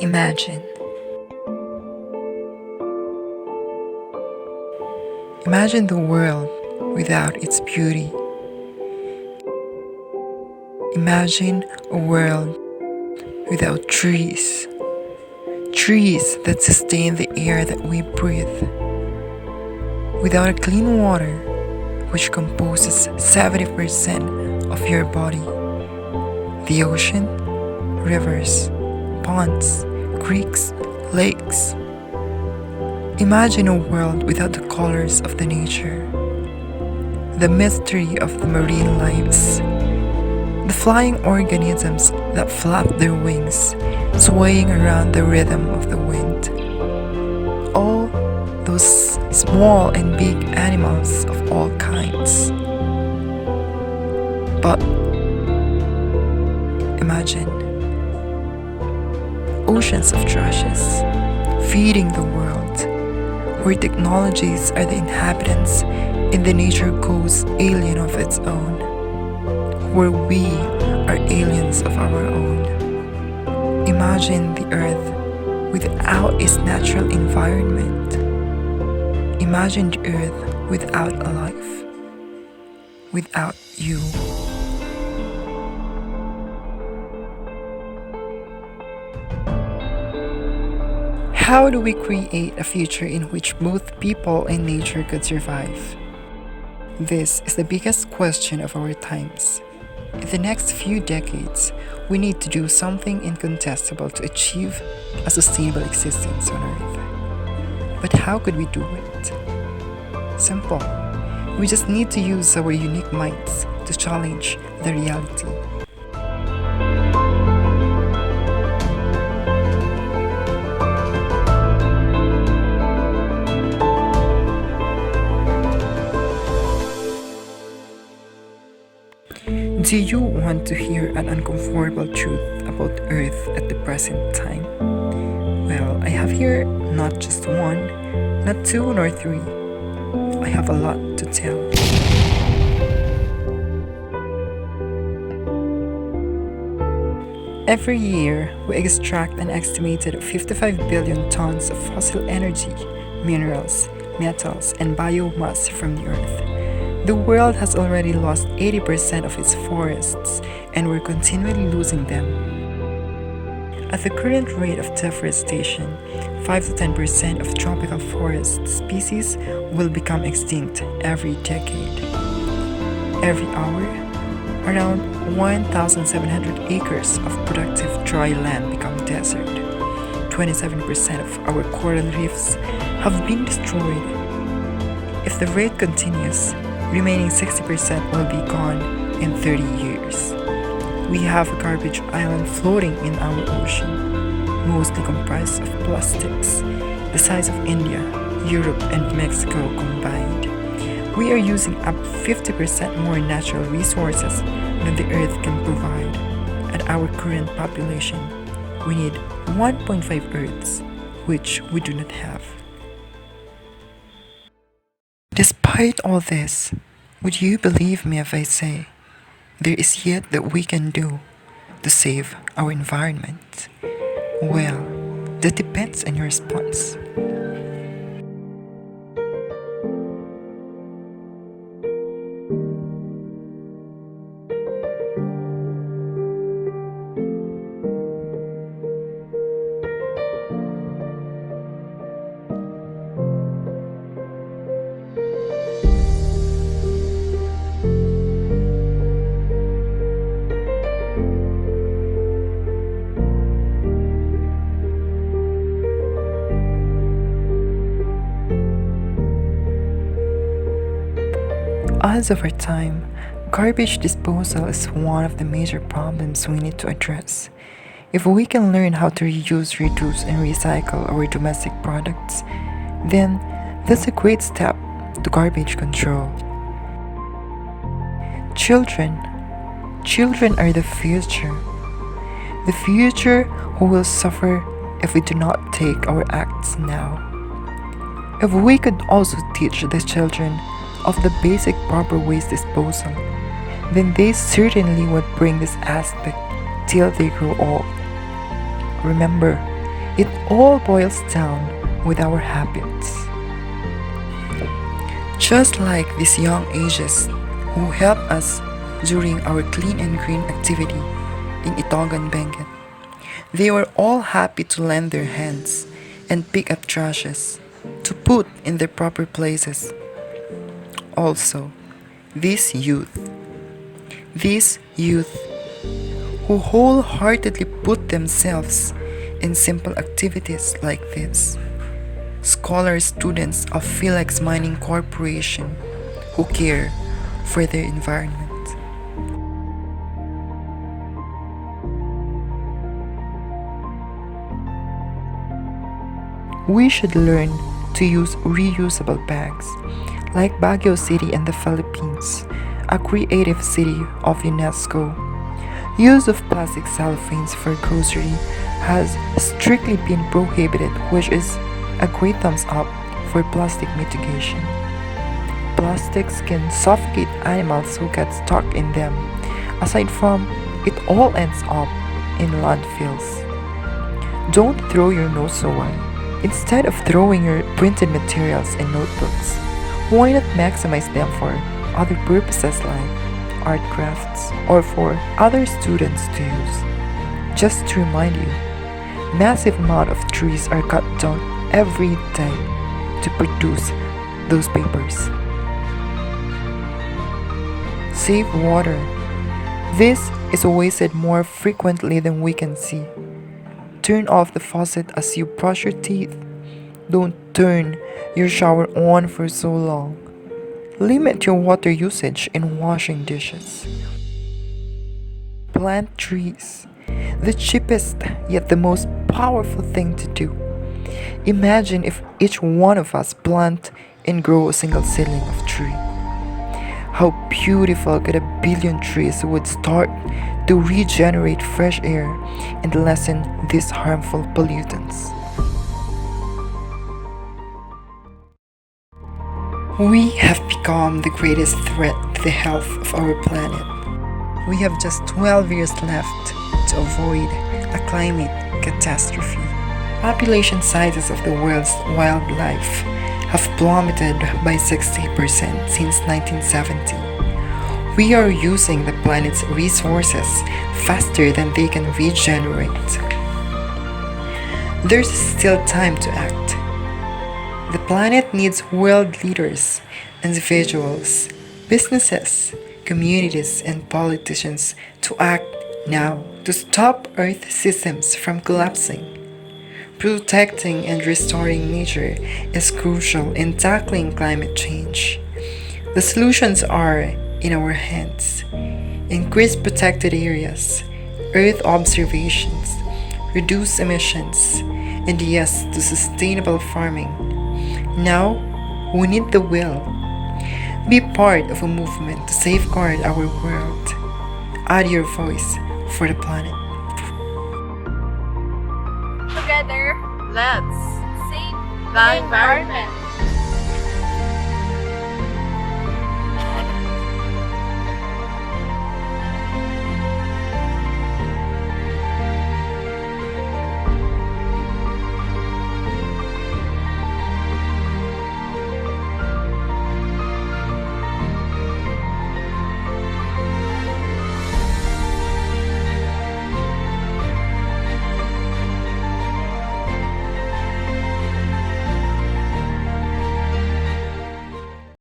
Imagine. Imagine the world without its beauty. Imagine a world without trees. Trees that sustain the air that we breathe. Without a clean water, which composes 70% of your body. The ocean, rivers, ponds, creeks, lakes. Imagine a world without the colors of the nature, the mystery of the marine lives, the flying organisms that flap their wings, swaying around the rhythm of the wind. All those small and big animals of all kinds. But imagine oceans of trashes feeding the world, where technologies are the inhabitants and the nature goes alien of its own, where we are aliens of our own. Imagine the earth without its natural environment. Imagine the earth without a life, without you. How do we create a future in which both people and nature could survive? This is the biggest question of our times. In the next few decades, we need to do something incontestable to achieve a sustainable existence on Earth. But how could we do it? Simple. We just need to use our unique minds to challenge the reality. Do you want to hear an uncomfortable truth about Earth at the present time? Well, I have here not just one, not two nor three. I have a lot to tell. Every year, we extract an estimated 55 billion tons of fossil energy, minerals, metals, and biomass from the Earth. The world has already lost 80% of its forests, and we're continually losing them. At the current rate of deforestation, 5 to 10% of tropical forest species will become extinct every decade. Every hour, around 1,700 acres of productive dry land become desert. 27% of our coral reefs have been destroyed. If the rate continues, remaining 60% will be gone in 30 years. We have a garbage island floating in our ocean, mostly comprised of plastics, the size of India, Europe, and Mexico combined. We are using up 50% more natural resources than the Earth can provide. At our current population, we need 1.5 Earths, which we do not have. Despite all this, would you believe me if I say there is yet that we can do to save our environment? Well, that depends on your response. As of our time, garbage disposal is one of the major problems we need to address. If we can learn how to reuse, reduce, and recycle our domestic products, then that's a great step to garbage control. Children. Children are the future. The future who will suffer if we do not take our acts now. If we could also teach the children of the basic proper waste disposal, then they certainly would bring this aspect till they grow old. Remember, it all boils down with our habits. Just like these young ages who help us during our clean and green activity in Itogan Benguet. They were all happy to lend their hands and pick up trashes to put in their proper places. Also, these youth who wholeheartedly put themselves in simple activities like this. Scholar students of Philex Mining Corporation who care for their environment. We should learn to use reusable bags, like Baguio City in the Philippines, a creative city of UNESCO. Use of plastic cellophanes for grocery has strictly been prohibited, which is a great thumbs up for plastic mitigation. Plastics can suffocate animals who get stuck in them. Aside from, it all ends up in landfills. Don't throw your notes away. Instead of throwing your printed materials and notebooks, why not maximize them for other purposes like art crafts or for other students to use? Just to remind you, massive amount of trees are cut down every day to produce those papers. Save water. This is wasted more frequently than we can see. Turn off the faucet as you brush your teeth. Don't turn your shower on for so long. Limit your water usage in washing dishes. Plant trees. The cheapest yet the most powerful thing to do. Imagine if each one of us plant and grow a single seedling of tree. How beautiful could a billion trees would start to regenerate fresh air and lessen these harmful pollutants. We have become the greatest threat to the health of our planet. We have just 12 years left to avoid a climate catastrophe. Population sizes of the world's wildlife have plummeted by 60% since 1970. We are using the planet's resources faster than they can regenerate. There's still time to act. The planet needs world leaders, individuals, businesses, communities, and politicians to act now to stop Earth systems from collapsing. Protecting and restoring nature is crucial in tackling climate change. The solutions are in our hands. Increase protected areas, Earth observations, reduce emissions, and yes to sustainable farming. Now, we need the will. Be part of a movement to safeguard our world. Add your voice for the planet. Together, Let's save the environment.